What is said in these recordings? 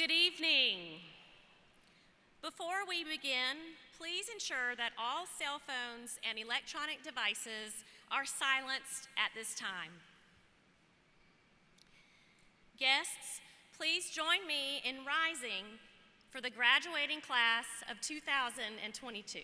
Good evening. Before we begin, please ensure that all cell phones and electronic devices are silenced at this time. Guests, please join me in rising for the graduating class of 2022.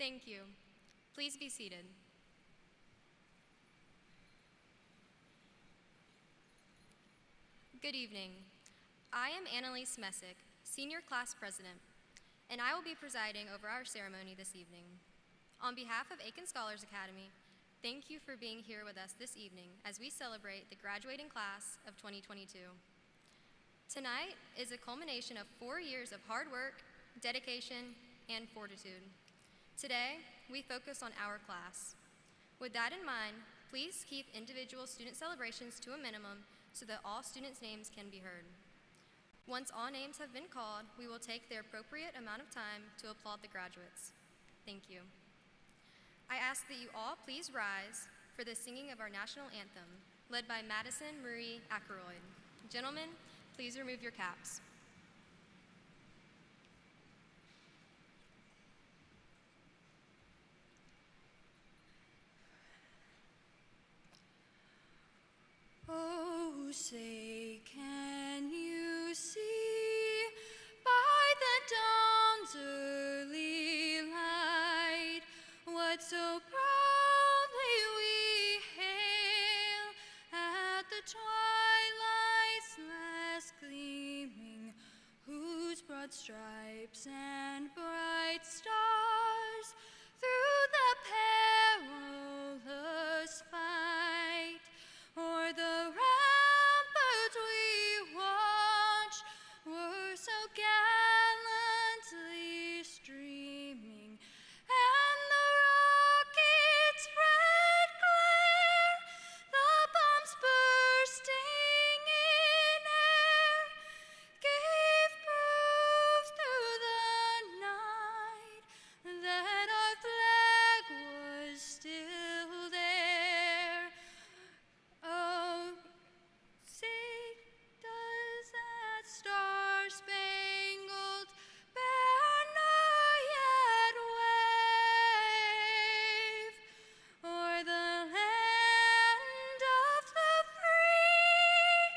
Thank you. Please be seated. Good evening. I am Annalise Messick, Senior Class President, and I will be presiding over our ceremony this evening. On behalf of Aiken Scholars Academy, thank you for being here with us this evening as we celebrate the graduating class of 2022. Tonight is a culmination of 4 years of hard work, dedication, and fortitude. Today, we focus on our class. With that in mind, please keep individual student celebrations to a minimum so that all students' names can be heard. Once all names have been called, we will take the appropriate amount of time to applaud the graduates. Thank you. I ask that you all please rise for the singing of our national anthem, led by Madison Marie Ackroyd. Gentlemen, please remove your caps. Oh, say, can you see by the dawn's early light what so proudly we hail at the twilight's last gleaming, whose broad stripes and bright stars through the perilous fight o'er the ramparts we watched were so gallantly streaming, and the rocket's red glare, the bombs bursting in air, gave proof through the night that our flag was still there. Oh, say, does that star-spangled banner yet wave o'er the land of the free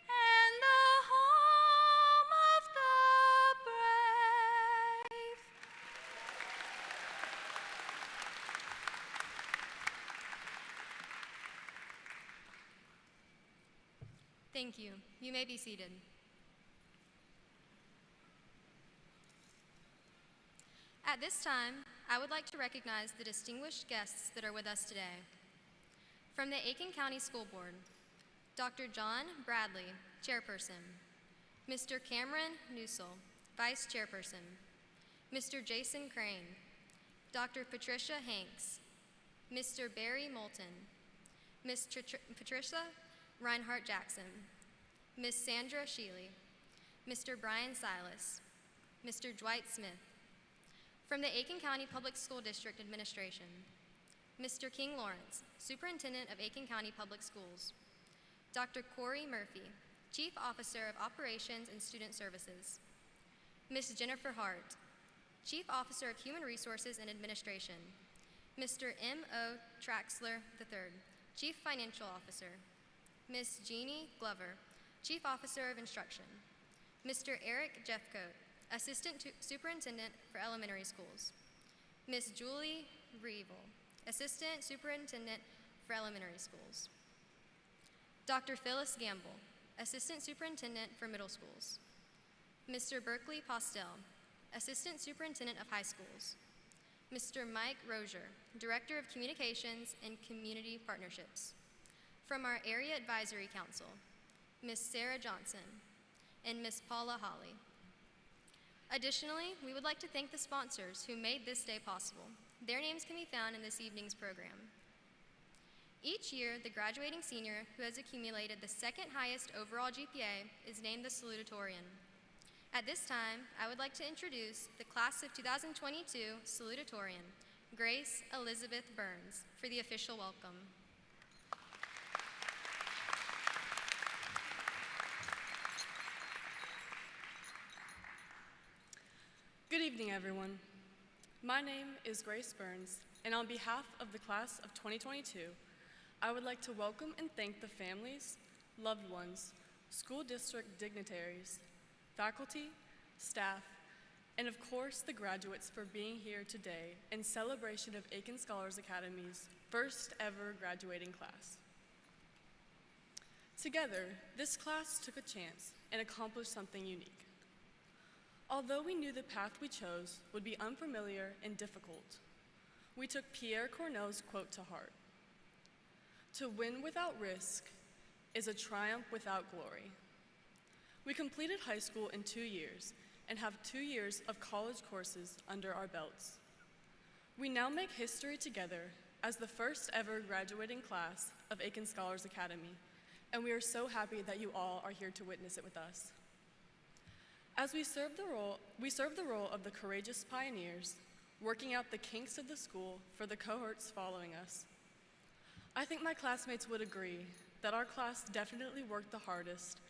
and the home of the brave? Thank you. You may be seated. At this time, I would like to recognize the distinguished guests that are with us today. From the Aiken County School Board, Dr. John Bradley, Chairperson, Mr. Cameron Newsell, Vice Chairperson, Mr. Jason Crane, Dr. Patricia Hanks, Mr. Barry Moulton, Ms. Patricia Reinhardt Jackson, Ms. Sandra Shealy, Mr. Brian Silas, Mr. Dwight Smith. From the Aiken County Public School District Administration, Mr. King Lawrence, Superintendent of Aiken County Public Schools, Dr. Corey Murphy, Chief Officer of Operations and Student Services, Ms. Jennifer Hart, Chief Officer of Human Resources and Administration, Mr. M.O. Traxler III, Chief Financial Officer, Ms. Jeannie Glover, Chief Officer of Instruction, Mr. Eric Jeffcoat, Assistant Superintendent for Elementary Schools, Ms. Julie Reevil, Assistant Superintendent for Elementary Schools, Dr. Phyllis Gamble, Assistant Superintendent for Middle Schools, Mr. Berkeley Postel, Assistant Superintendent of High Schools, Mr. Mike Rozier, Director of Communications and Community Partnerships. From our Area Advisory Council, Ms. Sarah Johnson and Ms. Paula Holly. Additionally, we would like to thank the sponsors who made this day possible. Their names can be found in this evening's program. Each year, the graduating senior who has accumulated the second highest overall GPA is named the Salutatorian. At this time, I would like to introduce the Class of 2022 Salutatorian, Grace Elizabeth Burns, for the official welcome. Good evening, everyone. My name is Grace Burns, and on behalf of the Class of 2022, I would like to welcome and thank the families, loved ones, school district dignitaries, faculty, staff, and of course the graduates for being here today in celebration of Aiken Scholars Academy's first ever graduating class. Together, this class took a chance and accomplished something unique. Although we knew the path we chose would be unfamiliar and difficult, we took Pierre Corneille's quote to heart. "To win without risk is a triumph without glory." We completed high school in 2 years and have 2 years of college courses under our belts. We now make history together as the first ever graduating class of Aiken Scholars Academy, and we are so happy that you all are here to witness it with us. As we serve the role of the courageous pioneers, working out the kinks of the school for the cohorts following us. I think my classmates would agree that our class definitely worked the hardest,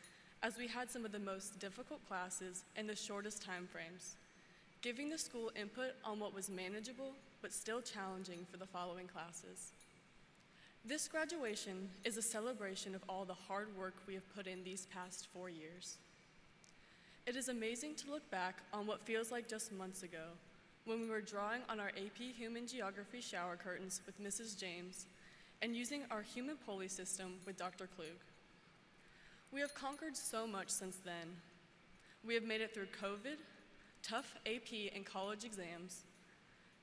as we had some of the most difficult classes in the shortest time frames, giving the school input on what was manageable but still challenging for the following classes. This graduation is a celebration of all the hard work we have put in these past 4 years. It is amazing to look back on what feels like just months ago, when we were drawing on our AP Human Geography shower curtains with Mrs. James and using our human pulley system with Dr. Klug. We have conquered so much since then. We have made it through COVID, tough AP and college exams,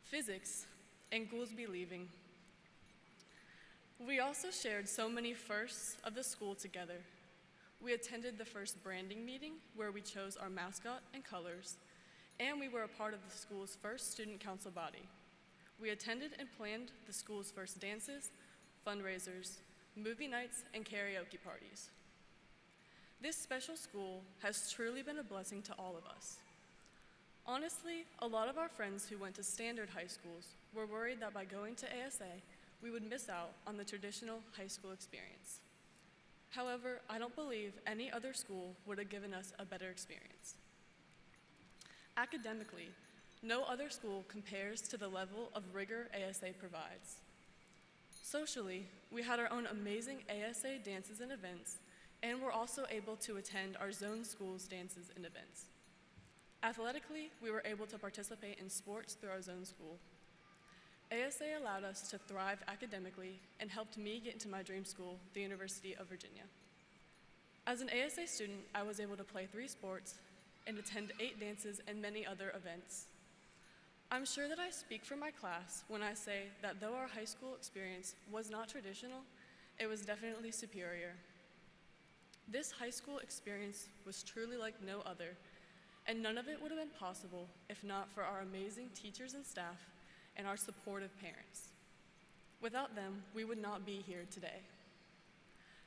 physics, and Goolsby leaving. We also shared so many firsts of the school together. We attended the first branding meeting where we chose our mascot and colors, and we were a part of the school's first student council body. We attended and planned the school's first dances, fundraisers, movie nights, and karaoke parties. This special school has truly been a blessing to all of us. Honestly, a lot of our friends who went to standard high schools were worried that by going to ASA, we would miss out on the traditional high school experience. However, I don't believe any other school would have given us a better experience. Academically, no other school compares to the level of rigor ASA provides. Socially, we had our own amazing ASA dances and events, and were also able to attend our zone school's dances and events. Athletically, we were able to participate in sports through our zone school. ASA allowed us to thrive academically and helped me get into my dream school, the University of Virginia. As an ASA student, I was able to play 3 sports and attend 8 dances and many other events. I'm sure that I speak for my class when I say that though our high school experience was not traditional, it was definitely superior. This high school experience was truly like no other, and none of it would have been possible if not for our amazing teachers and staff and our supportive parents. Without them, we would not be here today.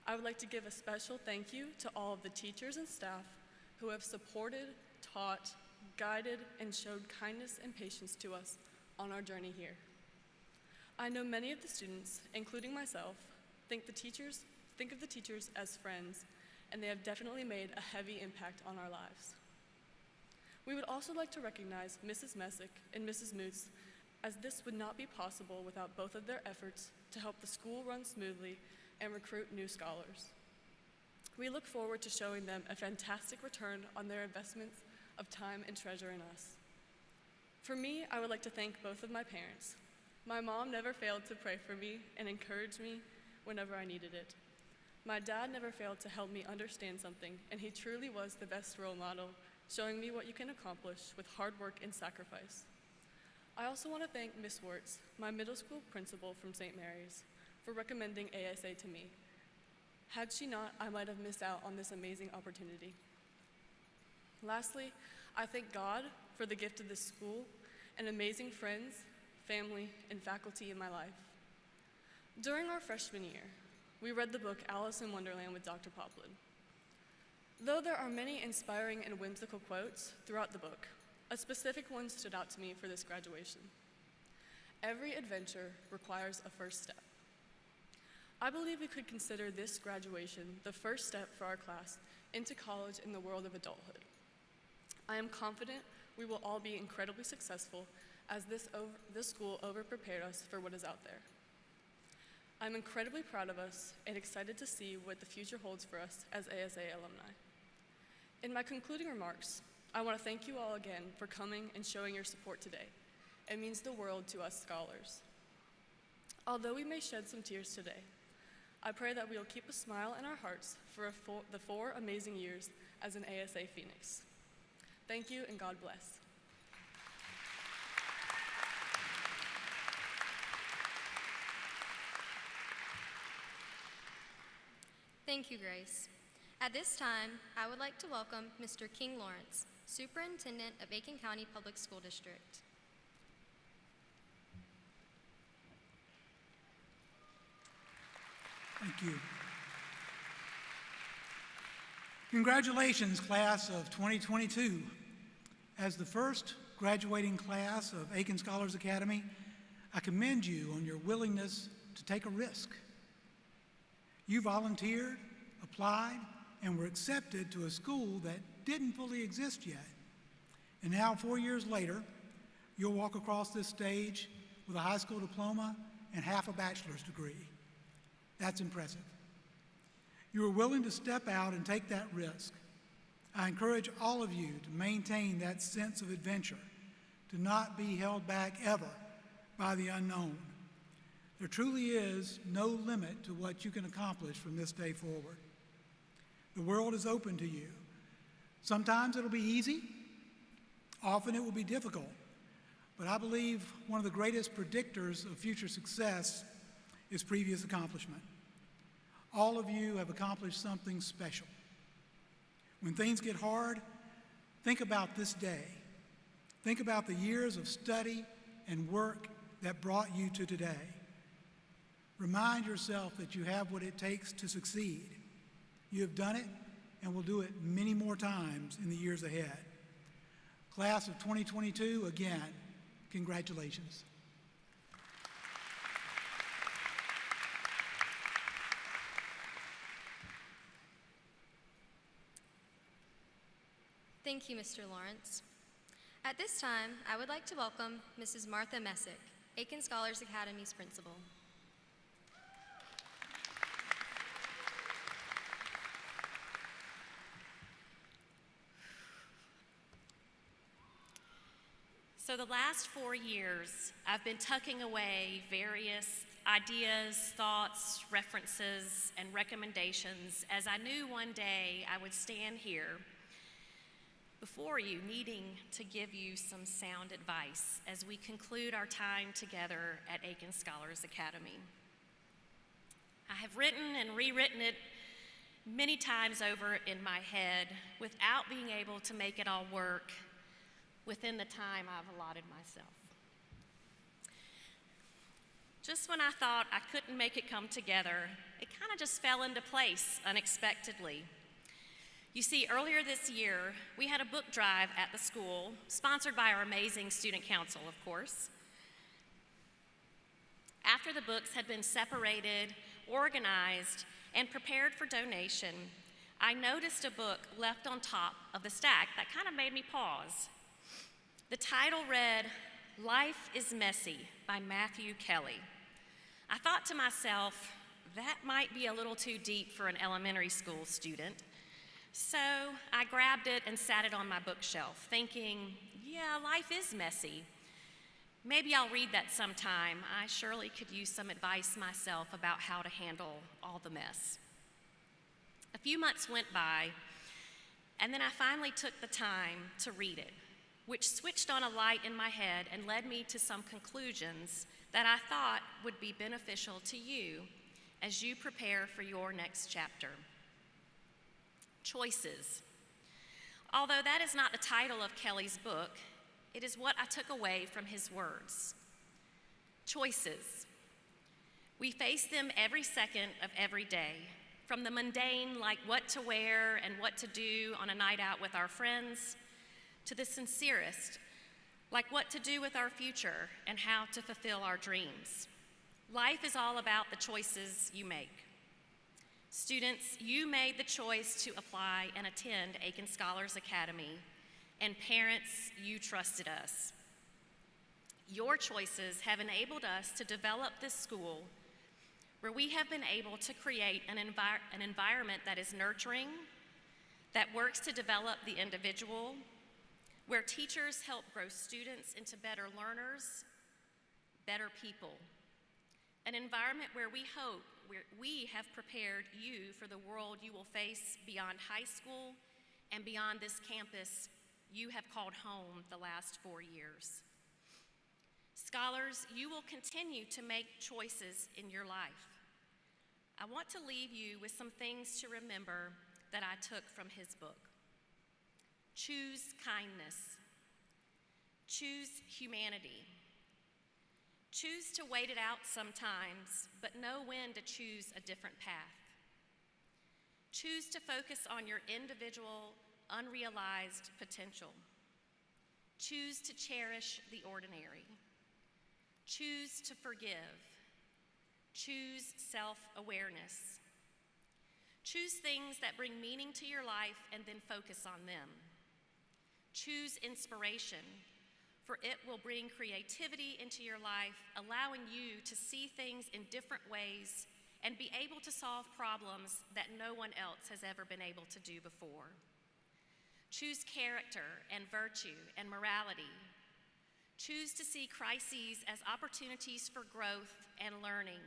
I would like to give a special thank you to all of the teachers and staff who have supported, taught, guided, and showed kindness and patience to us on our journey here. I know many of the students, including myself, think of the teachers as friends, and they have definitely made a heavy impact on our lives. We would also like to recognize Mrs. Messick and Mrs. Moots, as this would not be possible without both of their efforts to help the school run smoothly and recruit new scholars. We look forward to showing them a fantastic return on their investments of time and treasure in us. For me, I would like to thank both of my parents. My mom never failed to pray for me and encourage me whenever I needed it. My dad never failed to help me understand something, and he truly was the best role model, showing me what you can accomplish with hard work and sacrifice. I also want to thank Miss Wertz, my middle school principal from St. Mary's, for recommending ASA to me. Had she not, I might have missed out on this amazing opportunity. Lastly, I thank God for the gift of this school and amazing friends, family, and faculty in my life. During our freshman year, we read the book Alice in Wonderland with Dr. Poplin. Though there are many inspiring and whimsical quotes throughout the book, a specific one stood out to me for this graduation. Every adventure requires a first step. I believe we could consider this graduation the first step for our class into college in the world of adulthood. I am confident we will all be incredibly successful, as this school over-prepared us for what is out there. I'm incredibly proud of us and excited to see what the future holds for us as ASA alumni. In my concluding remarks, I want to thank you all again for coming and showing your support today. It means the world to us scholars. Although we may shed some tears today, I pray that we will keep a smile in our hearts for the 4 amazing years as an ASA Phoenix. Thank you and God bless. Thank you, Grace. At this time, I would like to welcome Mr. King Lawrence, Superintendent of Aiken County Public School District. Thank you. Congratulations, class of 2022. As the first graduating class of Aiken Scholars Academy, I commend you on your willingness to take a risk. You volunteered, applied, and were accepted to a school that didn't fully exist yet. And now, 4 years later, you'll walk across this stage with a high school diploma and half a bachelor's degree. That's impressive. You were willing to step out and take that risk. I encourage all of you to maintain that sense of adventure, to not be held back ever by the unknown. There truly is no limit to what you can accomplish from this day forward. The world is open to you. Sometimes it'll be easy, often it will be difficult, but I believe one of the greatest predictors of future success is previous accomplishment. All of you have accomplished something special. When things get hard, think about this day. Think about the years of study and work that brought you to today. Remind yourself that you have what it takes to succeed. You have done it and will do it many more times in the years ahead. Class of 2022, again, congratulations. Thank you, Mr. Lawrence. At this time, I would like to welcome Mrs. Martha Messick, Aiken Scholars Academy's principal. So the last 4 years, I've been tucking away various ideas, thoughts, references, and recommendations as I knew one day I would stand here before you needing to give you some sound advice as we conclude our time together at Aiken Scholars Academy. I have written and rewritten it many times over in my head without being able to make it all work within the time I've allotted myself. Just when I thought I couldn't make it come together, it kind of just fell into place unexpectedly. You see, earlier this year, we had a book drive at the school, sponsored by our amazing student council, of course. After the books had been separated, organized, and prepared for donation, I noticed a book left on top of the stack that kind of made me pause. The title read, "Life is Messy" by Matthew Kelly. I thought to myself, that might be a little too deep for an elementary school student. So I grabbed it and sat it on my bookshelf, thinking, yeah, life is messy. Maybe I'll read that sometime. I surely could use some advice myself about how to handle all the mess. A few months went by, and then I finally took the time to read it, which switched on a light in my head and led me to some conclusions that I thought would be beneficial to you as you prepare for your next chapter. Choices. Although that is not the title of Kelly's book, it is what I took away from his words. Choices. We face them every second of every day, from the mundane, like what to wear and what to do on a night out with our friends, to the sincerest, like what to do with our future and how to fulfill our dreams. Life is all about the choices you make. Students, you made the choice to apply and attend Aiken Scholars Academy, and parents, you trusted us. Your choices have enabled us to develop this school where we have been able to create an environment that is nurturing, that works to develop the individual, where teachers help grow students into better learners, better people. An environment where we hope we have prepared you for the world you will face beyond high school and beyond this campus you have called home the last 4 years. Scholars, you will continue to make choices in your life. I want to leave you with some things to remember that I took from his book. Choose kindness. Choose humanity. Choose to wait it out sometimes, but know when to choose a different path. Choose to focus on your individual, unrealized potential. Choose to cherish the ordinary. Choose to forgive. Choose self-awareness. Choose things that bring meaning to your life and then focus on them. Choose inspiration, for it will bring creativity into your life, allowing you to see things in different ways and be able to solve problems that no one else has ever been able to do before. Choose character and virtue and morality. Choose to see crises as opportunities for growth and learning.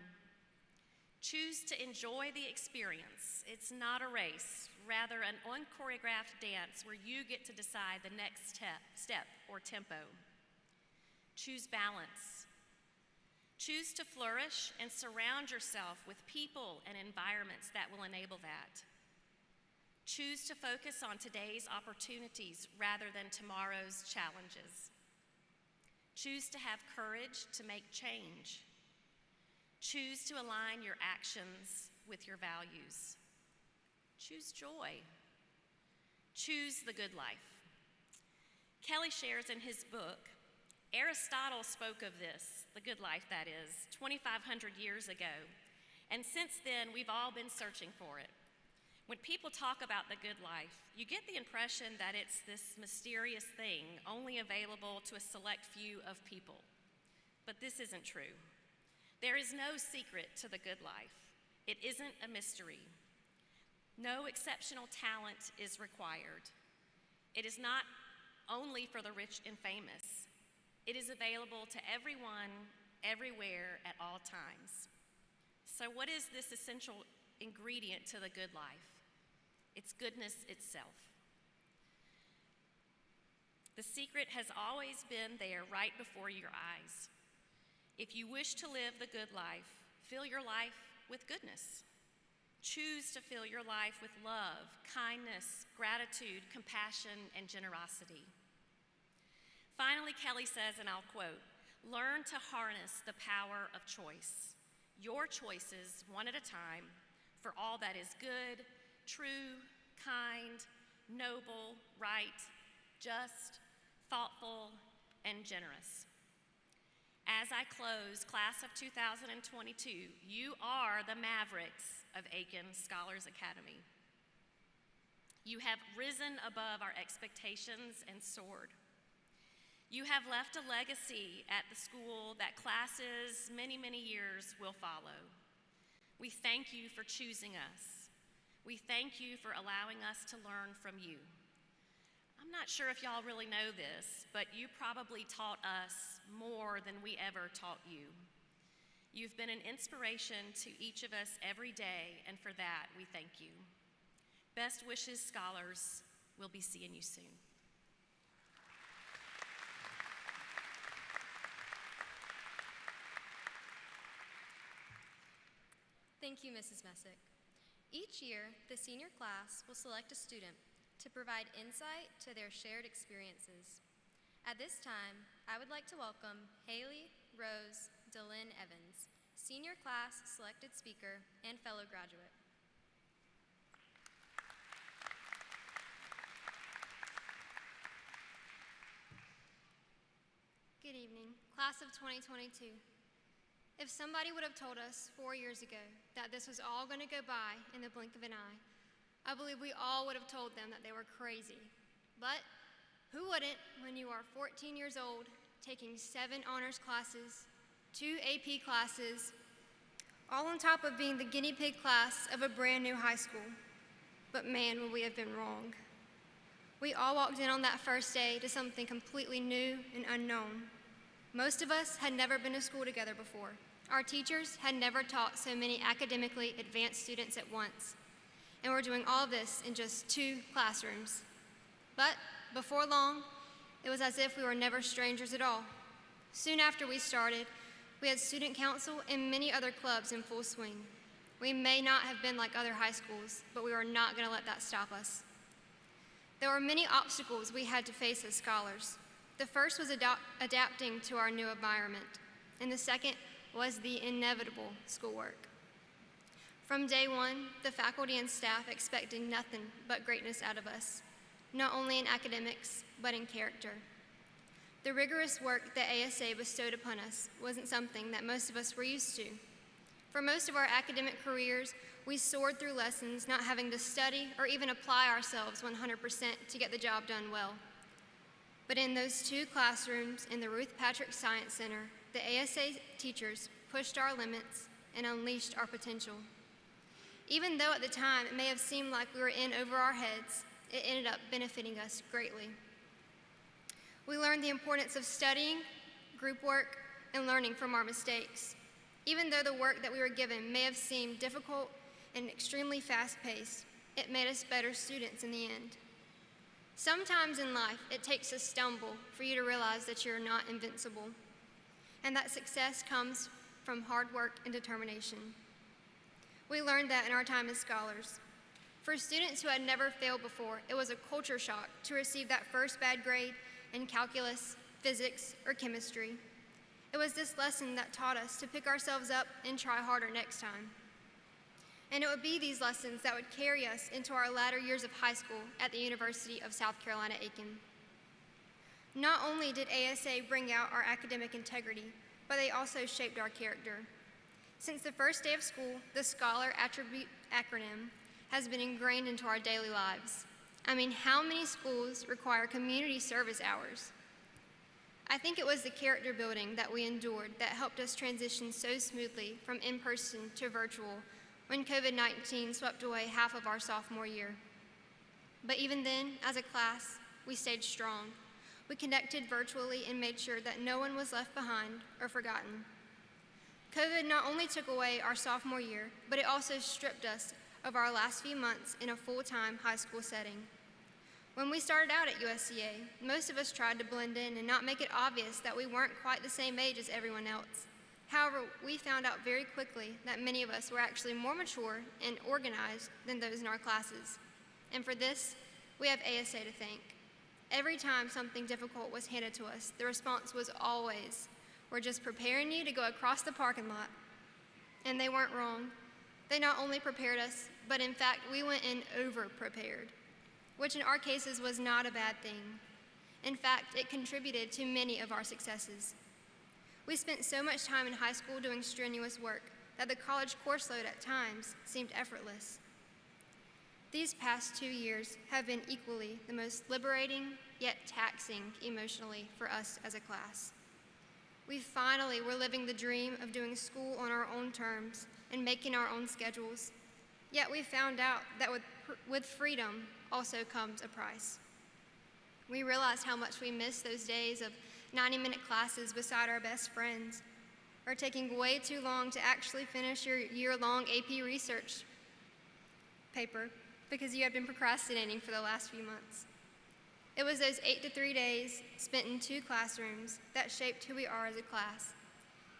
Choose to enjoy the experience. It's not a race, rather an unchoreographed dance where you get to decide the next step or tempo. Choose balance. Choose to flourish and surround yourself with people and environments that will enable that. Choose to focus on today's opportunities rather than tomorrow's challenges. Choose to have courage to make change. Choose to align your actions with your values. Choose joy. Choose the good life. Kelly shares in his book, Aristotle spoke of this, the good life that is, 2,500 years ago, and since then we've all been searching for it. When people talk about the good life, you get the impression that it's this mysterious thing only available to a select few of people. But this isn't true. There is no secret to the good life. It isn't a mystery. No exceptional talent is required. It is not only for the rich and famous. It is available to everyone, everywhere, at all times. So what is this essential ingredient to the good life? It's goodness itself. The secret has always been there right before your eyes. If you wish to live the good life, fill your life with goodness. Choose to fill your life with love, kindness, gratitude, compassion, and generosity. Finally, Kelly says, and I'll quote, "Learn to harness the power of choice. Your choices, one at a time, for all that is good, true, kind, noble, right, just, thoughtful, and generous." As I close, class of 2022, you are the mavericks of Aiken Scholars Academy. You have risen above our expectations and soared. You have left a legacy at the school that classes many, many years will follow. We thank you for choosing us. We thank you for allowing us to learn from you. I'm not sure if y'all really know this, but you probably taught us more than we ever taught you. You've been an inspiration to each of us every day, and for that, we thank you. Best wishes, scholars. We'll be seeing you soon. Thank you, Mrs. Messick. Each year, the senior class will select a student to provide insight to their shared experiences. At this time, I would like to welcome Haley Rose DeLynn Evans, senior class selected speaker and fellow graduate. Good evening, class of 2022. If somebody would have told us 4 years ago that this was all going to go by in the blink of an eye, I believe we all would have told them that they were crazy. But who wouldn't when you are 14 years old, taking 7 honors classes, 2 AP classes, all on top of being the guinea pig class of a brand new high school? But man, would we have been wrong. We all walked in on that first day to something completely new and unknown. Most of us had never been to school together before. Our teachers had never taught so many academically advanced students at once, and we're doing all this in just 2 classrooms. But before long, it was as if we were never strangers at all. Soon after we started, we had student council and many other clubs in full swing. We may not have been like other high schools, but we were not going to let that stop us. There were many obstacles we had to face as scholars. The first was adapting to our new environment, and the second was the inevitable schoolwork. From day one, the faculty and staff expected nothing but greatness out of us, not only in academics, but in character. The rigorous work that ASA bestowed upon us wasn't something that most of us were used to. For most of our academic careers, we soared through lessons not having to study or even apply ourselves 100% to get the job done well. But in those 2 classrooms in the Ruth Patrick Science Center, the ASA teachers pushed our limits and unleashed our potential. Even though at the time it may have seemed like we were in over our heads, it ended up benefiting us greatly. We learned the importance of studying, group work, and learning from our mistakes. Even though the work that we were given may have seemed difficult and extremely fast-paced, it made us better students in the end. Sometimes in life, it takes a stumble for you to realize that you're not invincible, and that success comes from hard work and determination. We learned that in our time as scholars. For students who had never failed before, it was a culture shock to receive that first bad grade in calculus, physics, or chemistry. It was this lesson that taught us to pick ourselves up and try harder next time. And it would be these lessons that would carry us into our latter years of high school at the University of South Carolina, Aiken. Not only did ASA bring out our academic integrity, but they also shaped our character. Since the first day of school, the SCHOLAR attribute acronym has been ingrained into our daily lives. I mean, how many schools require community service hours? I think it was the character building that we endured that helped us transition so smoothly from in-person to virtual when COVID-19 swept away half of our sophomore year. But even then, as a class, we stayed strong. We connected virtually and made sure that no one was left behind or forgotten. COVID not only took away our sophomore year, but it also stripped us of our last few months in a full-time high school setting. When we started out at USCA, most of us tried to blend in and not make it obvious that we weren't quite the same age as everyone else. However, we found out very quickly that many of us were actually more mature and organized than those in our classes. And for this, we have ASA to thank. Every time something difficult was handed to us, the response was always, "We're just preparing you to go across the parking lot." And they weren't wrong. They not only prepared us, but in fact, we went in over-prepared, which in our cases was not a bad thing. In fact, it contributed to many of our successes. We spent so much time in high school doing strenuous work that the college course load at times seemed effortless. These past 2 years have been equally the most liberating yet taxing emotionally for us as a class. We finally were living the dream of doing school on our own terms and making our own schedules, yet we found out that with freedom also comes a price. We realized how much we missed those days of 90-minute classes beside our best friends, or taking way too long to actually finish your year-long AP research paper because you had been procrastinating for the last few months. It was those 8 to 3 days spent in 2 classrooms that shaped who we are as a class.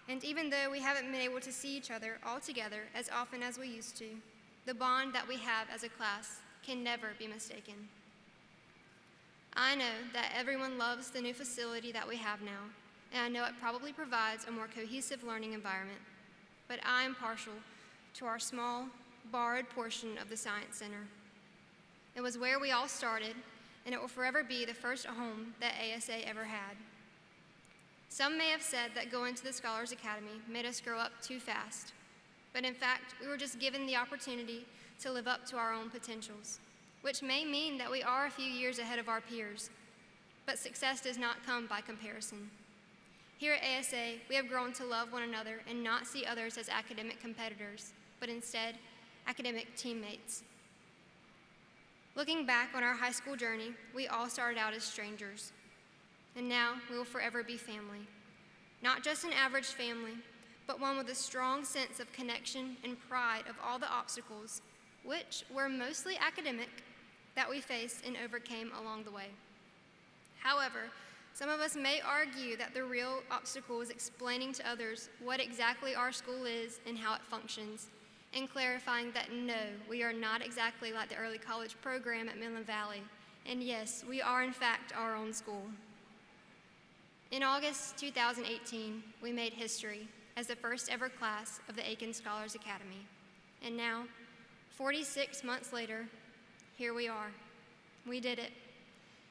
And even though we haven't been able to see each other all together as often as we used to, the bond that we have as a class can never be mistaken. I know that everyone loves the new facility that we have now, and I know it probably provides a more cohesive learning environment, but I am partial to our small, borrowed portion of the Science Center. It was where we all started, and it will forever be the first home that ASA ever had. Some may have said that going to the Scholars Academy made us grow up too fast, but in fact, we were just given the opportunity to live up to our own potentials, which may mean that we are a few years ahead of our peers, but success does not come by comparison. Here at ASA, we have grown to love one another and not see others as academic competitors, but instead, academic teammates. Looking back on our high school journey, we all started out as strangers, and now we will forever be family. Not just an average family, but one with a strong sense of connection and pride of all the obstacles, which were mostly academic, that we faced and overcame along the way. However, some of us may argue that the real obstacle is explaining to others what exactly our school is and how it functions, and clarifying that no, we are not exactly like the early college program at Midland Valley, and yes, we are in fact our own school. In August 2018, we made history as the first ever class of the Aiken Scholars Academy. And now, 46 months later, here we are. We did it.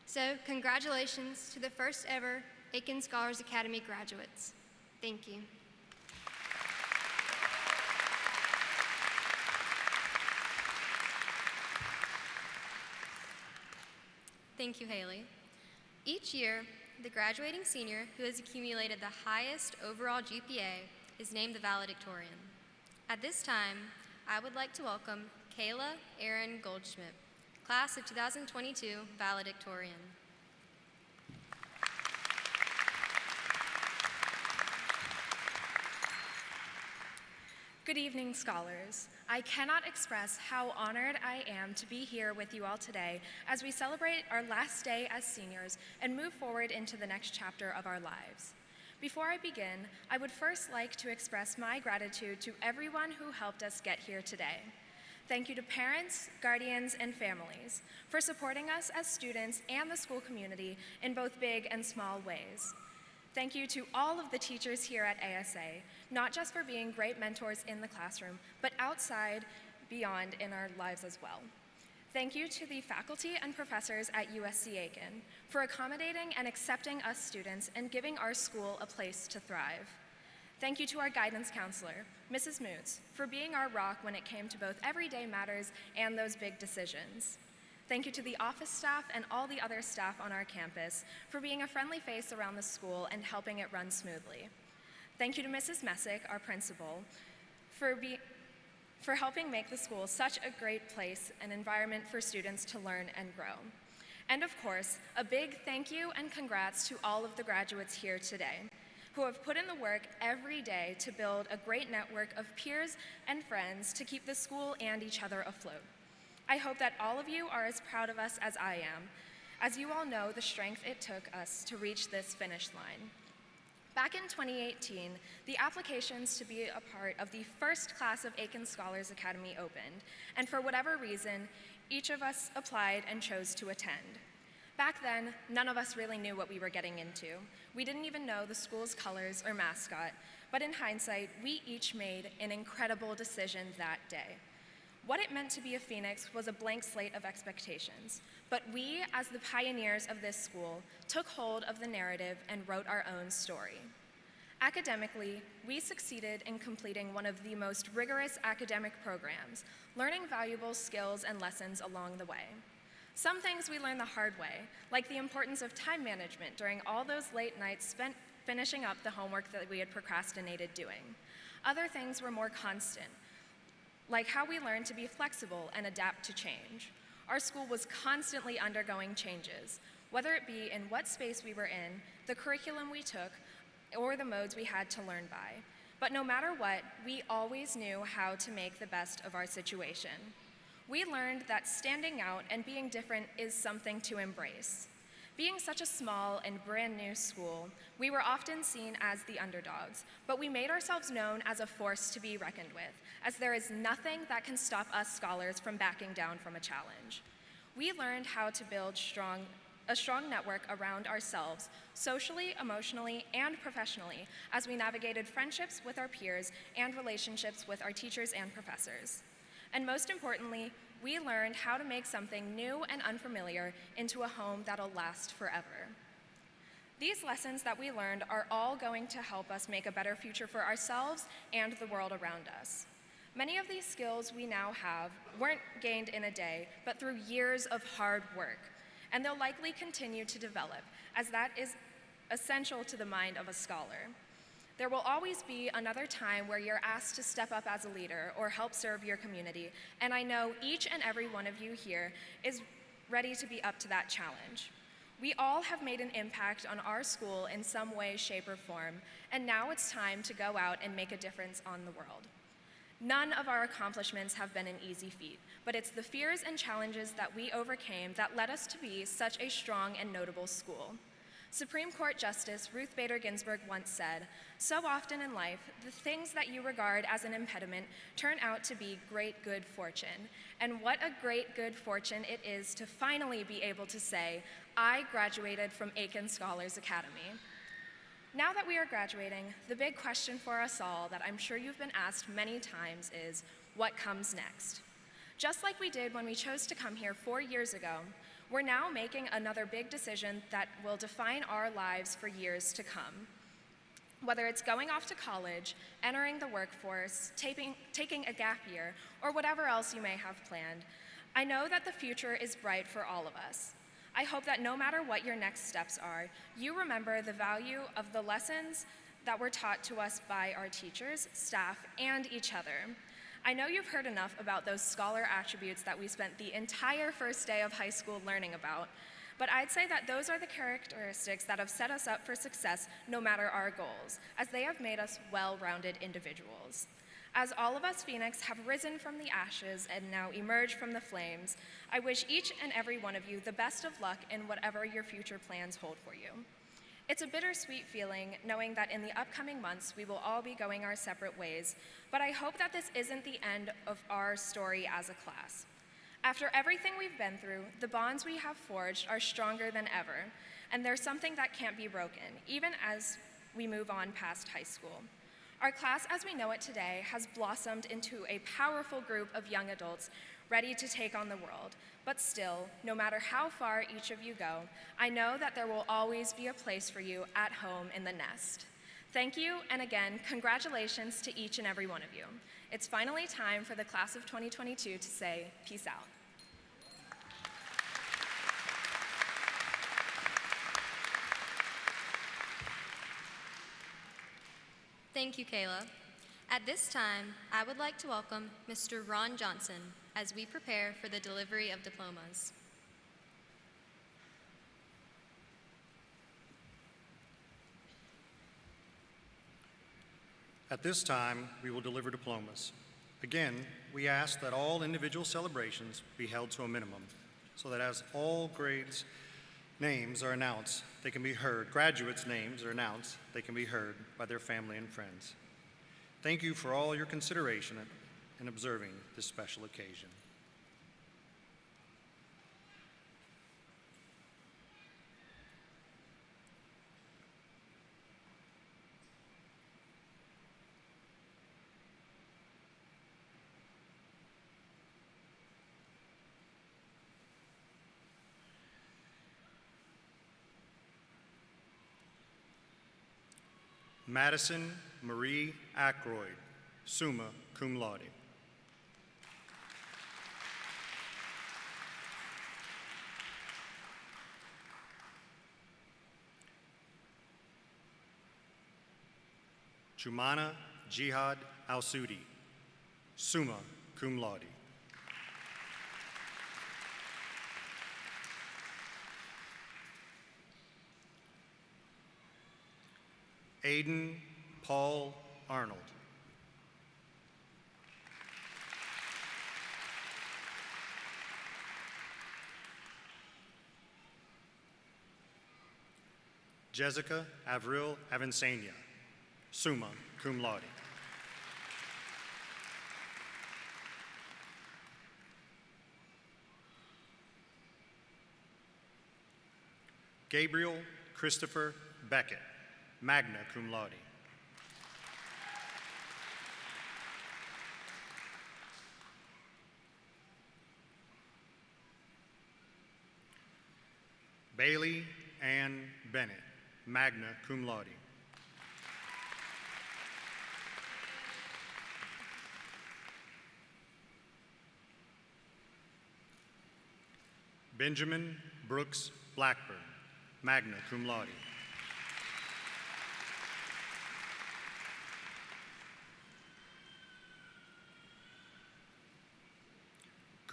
So congratulations to the first ever Aiken Scholars Academy graduates. Thank you. Thank you, Haley. Each year, the graduating senior who has accumulated the highest overall GPA is named the Valedictorian. At this time, I would like to welcome Kayla Erin Goldschmidt, class of 2022 Valedictorian. Good evening, scholars. I cannot express how honored I am to be here with you all today as we celebrate our last day as seniors and move forward into the next chapter of our lives. Before I begin, I would first like to express my gratitude to everyone who helped us get here today. Thank you to parents, guardians, and families for supporting us as students and the school community in both big and small ways. Thank you to all of the teachers here at ASA, not just for being great mentors in the classroom, but outside, beyond in our lives as well. Thank you to the faculty and professors at USC Aiken for accommodating and accepting us students and giving our school a place to thrive. Thank you to our guidance counselor, Mrs. Moots, for being our rock when it came to both everyday matters and those big decisions. Thank you to the office staff and all the other staff on our campus for being a friendly face around the school and helping it run smoothly. Thank you to Mrs. Messick, our principal, for helping make the school such a great place and environment for students to learn and grow. And of course, a big thank you and congrats to all of the graduates here today, who have put in the work every day to build a great network of peers and friends to keep the school and each other afloat. I hope that all of you are as proud of us as I am, as you all know the strength it took us to reach this finish line. Back in 2018, the applications to be a part of the first class of Aiken Scholars Academy opened, and for whatever reason, each of us applied and chose to attend. Back then, none of us really knew what we were getting into. We didn't even know the school's colors or mascot, but in hindsight, we each made an incredible decision that day. What it meant to be a Phoenix was a blank slate of expectations, but we, as the pioneers of this school, took hold of the narrative and wrote our own story. Academically, we succeeded in completing one of the most rigorous academic programs, learning valuable skills and lessons along the way. Some things we learned the hard way, like the importance of time management during all those late nights spent finishing up the homework that we had procrastinated doing. Other things were more constant, like how we learned to be flexible and adapt to change. Our school was constantly undergoing changes, whether it be in what space we were in, the curriculum we took, or the modes we had to learn by. But no matter what, we always knew how to make the best of our situation. We learned that standing out and being different is something to embrace. Being such a small and brand new school, we were often seen as the underdogs, but we made ourselves known as a force to be reckoned with, as there is nothing that can stop us scholars from backing down from a challenge. We learned how to build a strong network around ourselves, socially, emotionally, and professionally, as we navigated friendships with our peers and relationships with our teachers and professors. And most importantly, we learned how to make something new and unfamiliar into a home that'll last forever. These lessons that we learned are all going to help us make a better future for ourselves and the world around us. Many of these skills we now have weren't gained in a day, but through years of hard work, and they'll likely continue to develop, as that is essential to the mind of a scholar. There will always be another time where you're asked to step up as a leader or help serve your community, and I know each and every one of you here is ready to be up to that challenge. We all have made an impact on our school in some way, shape, or form, and now it's time to go out and make a difference on the world. None of our accomplishments have been an easy feat, but it's the fears and challenges that we overcame that led us to be such a strong and notable school. Supreme Court Justice Ruth Bader Ginsburg once said, "So often in life, the things that you regard as an impediment turn out to be great good fortune." And what a great good fortune it is to finally be able to say, I graduated from Aiken Scholars Academy. Now that we are graduating, the big question for us all that I'm sure you've been asked many times is, what comes next? Just like we did when we chose to come here 4 years ago, we're now making another big decision that will define our lives for years to come. Whether it's going off to college, entering the workforce, taking a gap year, or whatever else you may have planned, I know that the future is bright for all of us. I hope that no matter what your next steps are, you remember the value of the lessons that were taught to us by our teachers, staff, and each other. I know you've heard enough about those scholar attributes that we spent the entire first day of high school learning about, but I'd say that those are the characteristics that have set us up for success no matter our goals, as they have made us well-rounded individuals. As all of us Phoenix have risen from the ashes and now emerge from the flames, I wish each and every one of you the best of luck in whatever your future plans hold for you. It's a bittersweet feeling knowing that in the upcoming months we will all be going our separate ways, but I hope that this isn't the end of our story as a class. After everything we've been through, the bonds we have forged are stronger than ever, and there's something that can't be broken, even as we move on past high school. Our class as we know it today has blossomed into a powerful group of young adults ready to take on the world. But still, no matter how far each of you go, I know that there will always be a place for you at home in the nest. Thank you, and again, congratulations to each and every one of you. It's finally time for the class of 2022 to say peace out. Thank you, Kayla. At this time, I would like to welcome Mr. Ron Johnson as we prepare for the delivery of diplomas. At this time, we will deliver diplomas. Again, we ask that all individual celebrations be held to a minimum, so that as all grades' names are announced, they can be heard, graduates' names are announced, they can be heard by their family and friends. Thank you for all your consideration in observing this special occasion. Madison Marie Ackroyd, summa cum laude. Jumana Jihad Al-Sudi, summa cum laude. Aiden Paul Arnold. Jessica Avril Avancenia, summa cum laude. Gabriel Christopher Beckett, magna cum laude. Bailey Ann Bennett, magna cum laude. Benjamin Brooks Blackburn, magna cum laude.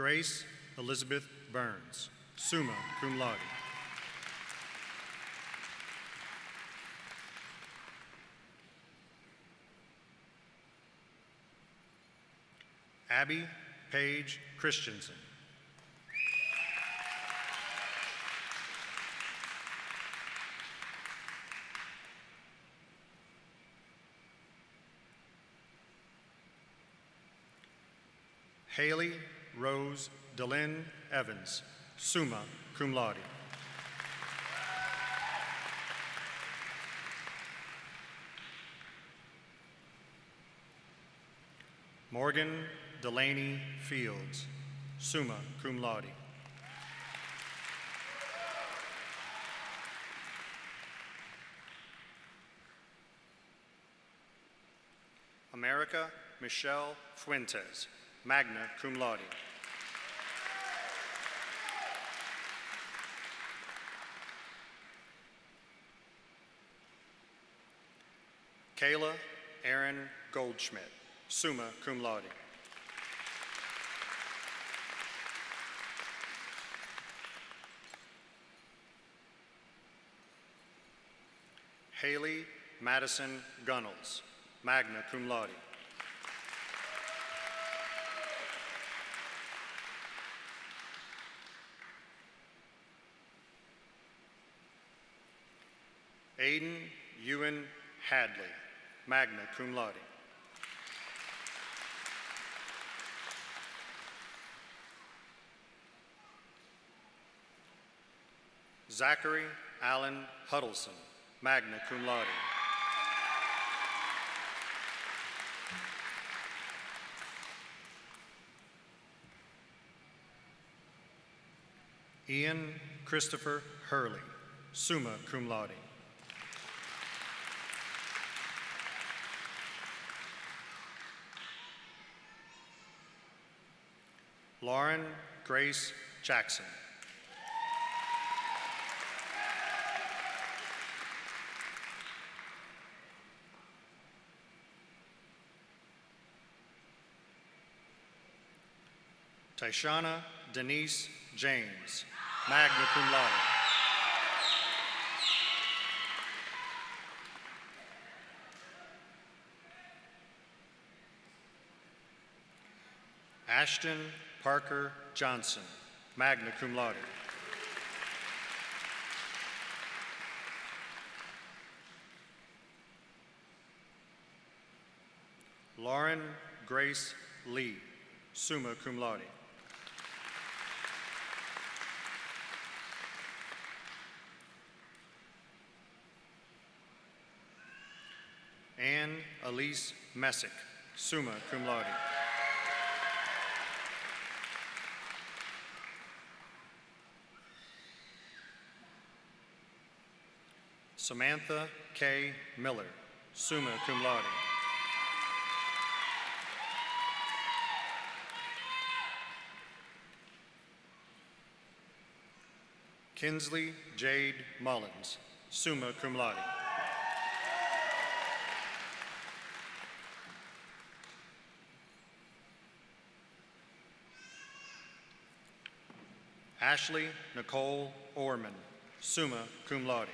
Grace Elizabeth Burns, summa cum laude. Abby Paige Christensen. Haley Rose Delynn Evans, summa cum laude. Morgan Delaney Fields, summa cum laude. America Michelle Fuentes, magna cum laude. Kayla Aaron Goldschmidt, summa cum laude. Haley Madison Gunnels, magna cum laude. Aiden Ewan Hadley, magna cum laude. Zachary Allen Huddleston, magna cum laude. Ian Christopher Hurley, summa cum laude. Lauren Grace Jackson. Tyshana Denise James, magna cum laude. Ashton Parker Johnson, magna cum laude. Lauren Grace Lee, summa cum laude. Anne Elise Messick, summa cum laude. Samantha K. Miller, summa cum laude. Kinsley Jade Mullins, summa cum laude. Ashley Nicole Orman, summa cum laude.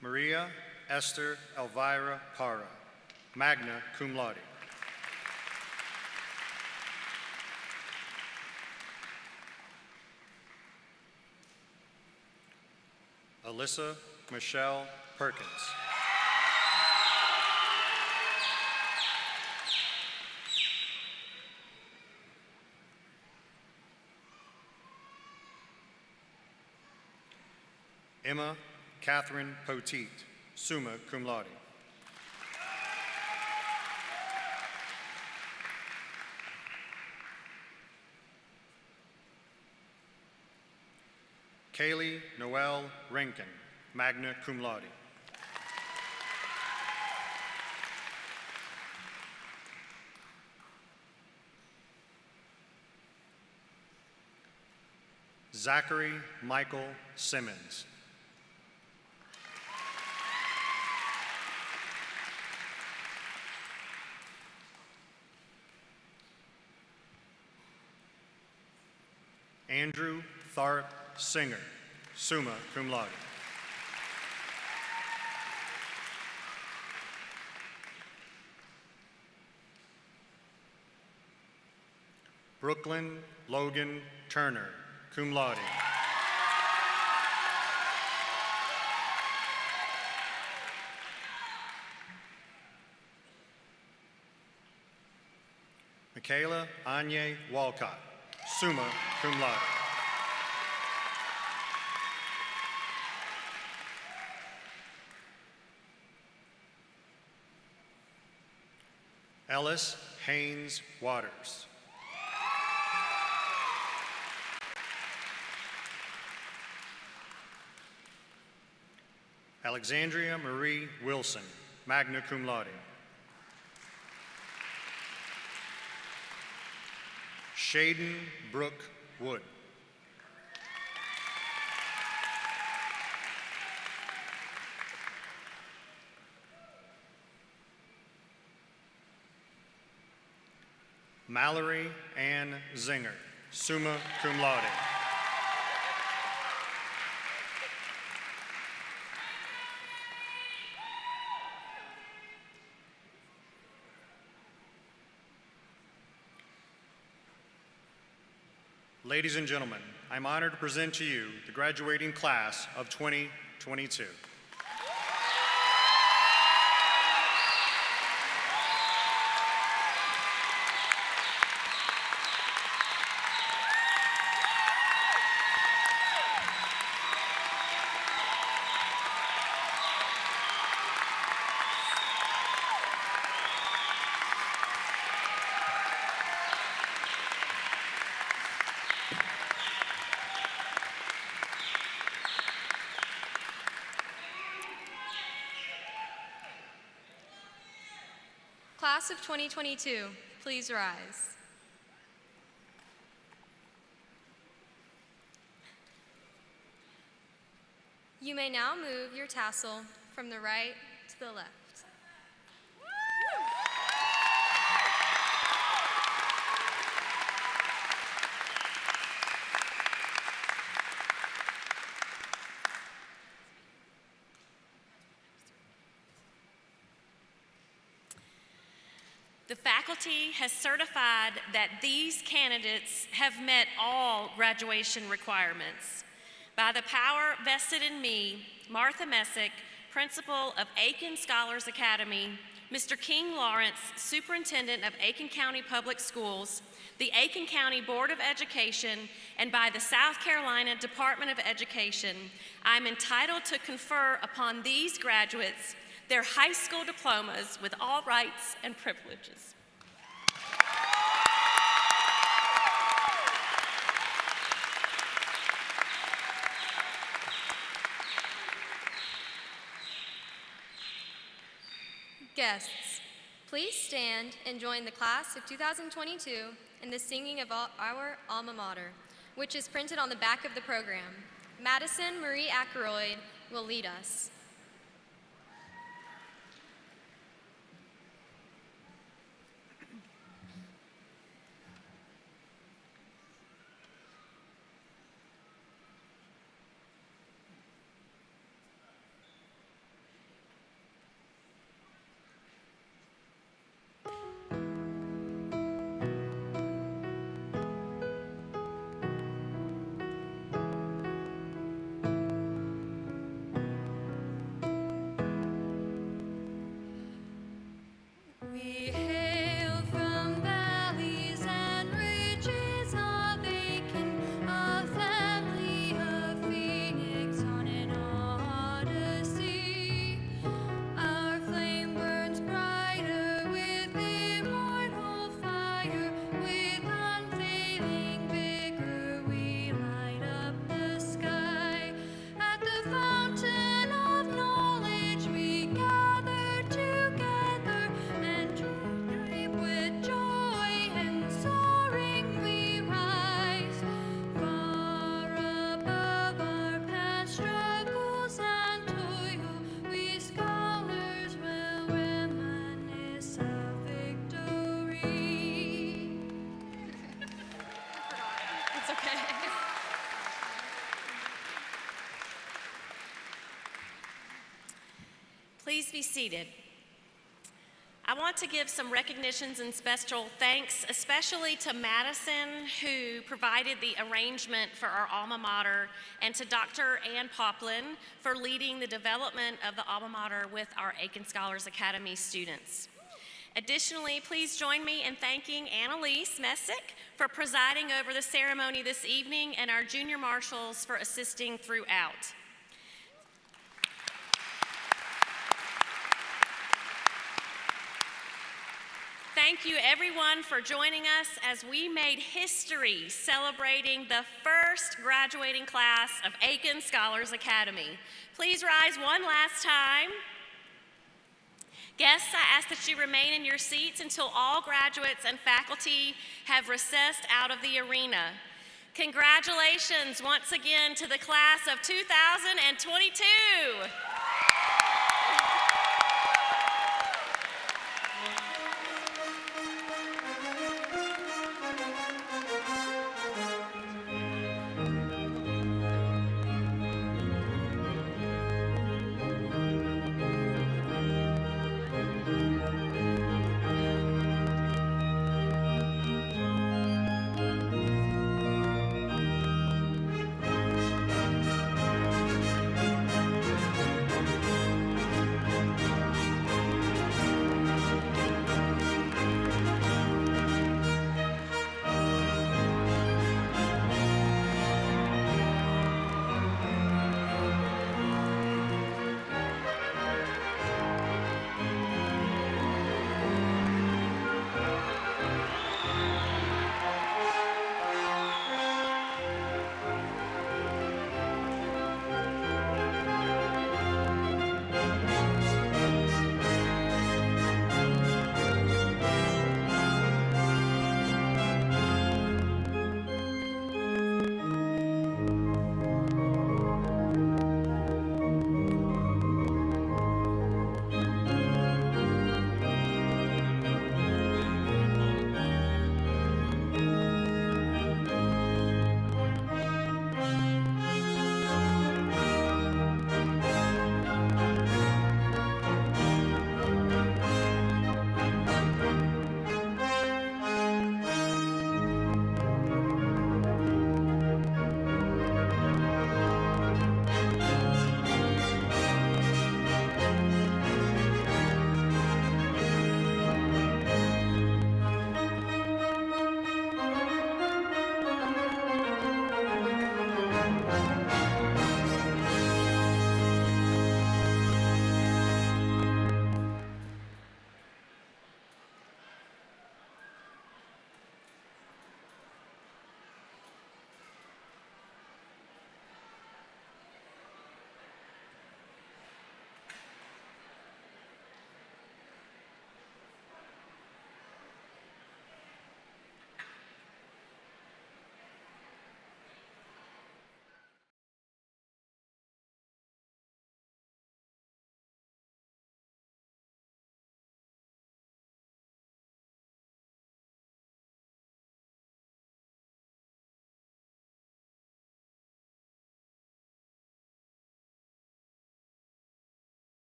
Maria Esther Elvira Parra, magna cum laude. Alyssa Michelle Perkins. Emma Catherine Poteet, summa cum laude. Kaylee Noelle Rankin, magna cum laude. Zachary Michael Simmons, Andrew Tharp Singer, summa cum laude. Brooklyn Logan Turner, cum laude. Michaela Anye Walcott, summa cum laude. Ellis Haynes Waters. Alexandria Marie Wilson, magna cum laude. Shaden Brooke Wood. Mallory Ann Zinger, summa cum laude. Ladies and gentlemen, I'm honored to present to you the graduating class of 2022. Class of 2022, please rise. You may now move your tassel from the right to the left. The faculty has certified that these candidates have met all graduation requirements. By the power vested in me, Martha Messick, principal of Aiken Scholars Academy, Mr. King Lawrence, superintendent of Aiken County Public Schools, the Aiken County Board of Education, and by the South Carolina Department of Education, I'm entitled to confer upon these graduates their high school diplomas with all rights and privileges. Guests, please stand and join the class of 2022 in the singing of our alma mater, which is printed on the back of the program. Madison Marie Ackroyd will lead us. Please be seated. I want to give some recognitions and special thanks, especially to Madison, who provided the arrangement for our alma mater, and to Dr. Ann Poplin for leading the development of the alma mater with our Aiken Scholars Academy students. Additionally, please join me in thanking Annalise Messick for presiding over the ceremony this evening and our junior marshals for assisting throughout. Thank you everyone for joining us as we made history celebrating the first graduating class of Aiken Scholars Academy. Please rise one last time. Guests, I ask that you remain in your seats until all graduates and faculty have recessed out of the arena. Congratulations once again to the class of 2022.